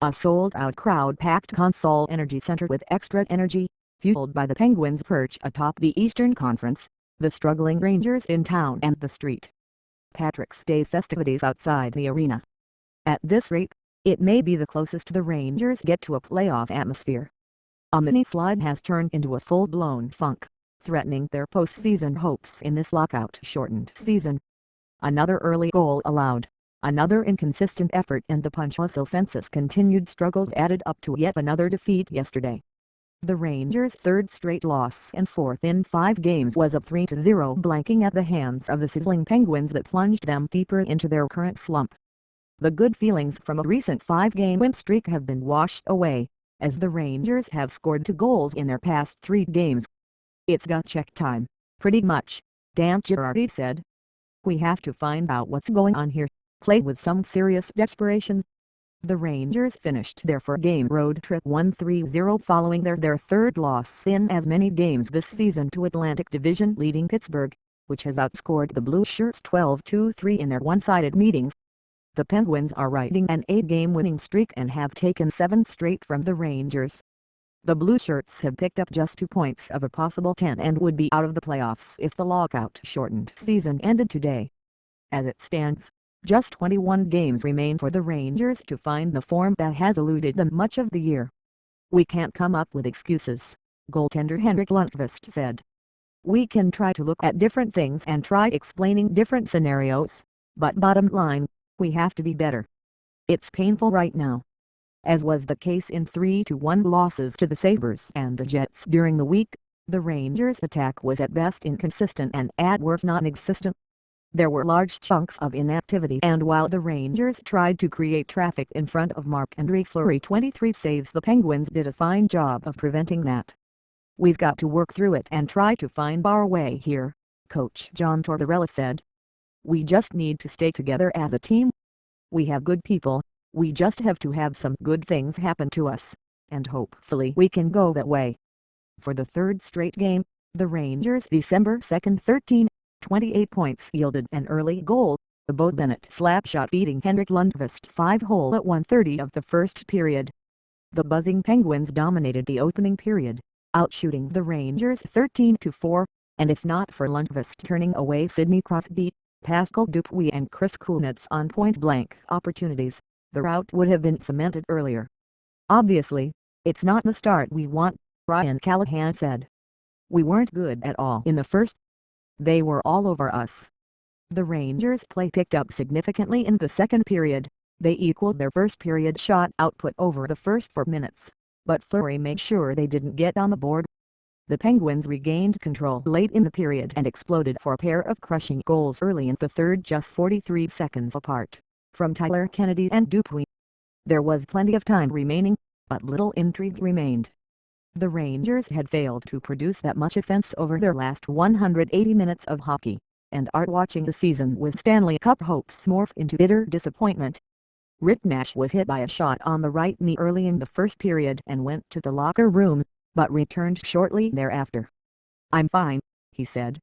A sold-out crowd packed Consol Energy Center with extra energy, fueled by the Penguins' perch atop the Eastern Conference, the struggling Rangers in town and the street. Patrick's Day festivities outside the arena. At this rate, it may be the closest the Rangers get to a playoff atmosphere. A mini-slide has turned into a full-blown funk, threatening their postseason hopes in this lockout-shortened season. Another early goal allowed, another inconsistent effort, and the punchless offense's continued struggles added up to yet another defeat yesterday. The Rangers' third straight loss and fourth in 5 games was a 3-0 blanking at the hands of the sizzling Penguins that plunged them deeper into their current slump. The good feelings from a recent 5-game win streak have been washed away, as the Rangers have scored 2 goals in their past 3 games. "It's gut check time, pretty much," Dan Girardi said. "We have to find out what's going on here," played with some serious desperation. The Rangers finished their 4-game road trip 1-3-0 following their third loss in as many games this season to Atlantic Division leading Pittsburgh, which has outscored the Blue Shirts 12-3 in their one-sided meetings. The Penguins are riding an 8-game winning streak and have taken 7 straight from the Rangers. The Blue Shirts have picked up just 2 points of a possible 10 and would be out of the playoffs if the lockout-shortened season ended today. As it stands, just 21 games remain for the Rangers to find the form that has eluded them much of the year. "We can't come up with excuses," goaltender Henrik Lundqvist said. "We can try to look at different things and try explaining different scenarios, but bottom line, we have to be better. It's painful right now." As was the case in 3-1 losses to the Sabres and the Jets during the week, the Rangers' attack was at best inconsistent and at worst non-existent. There were large chunks of inactivity, and while the Rangers tried to create traffic in front of Marc-Andre Fleury's 23 saves, the Penguins did a fine job of preventing that. "We've got to work through it and try to find our way here," Coach John Tortorella said. "We just need to stay together as a team. We have good people, we just have to have some good things happen to us, and hopefully we can go that way." For the third straight game, the Rangers' December 2nd 28 points yielded an early goal, the Bo Bennett slap shot beating Henrik Lundqvist 5-hole at 1:30 of the first period. The buzzing Penguins dominated the opening period, outshooting the Rangers 13-4, and if not for Lundqvist turning away Sidney Crosby, Pascal Dupuis and Chris Kunitz on point-blank opportunities, the rout would have been cemented earlier. "Obviously, it's not the start we want," Ryan Callahan said. "We weren't good at all in the first. They were all over us." The Rangers' play picked up significantly in the second period. They equaled their first period shot output over the first 4 minutes, but Fleury made sure they didn't get on the board. The Penguins regained control late in the period and exploded for a pair of crushing goals early in the third, just 43 seconds apart, from Tyler Kennedy and Dupuis. There was plenty of time remaining, but little intrigue remained. The Rangers had failed to produce that much offense over their last 180 minutes of hockey, and are watching the season with Stanley Cup hopes morph into bitter disappointment. Rick Nash was hit by a shot on the right knee early in the first period and went to the locker room, but returned shortly thereafter. "I'm fine," he said.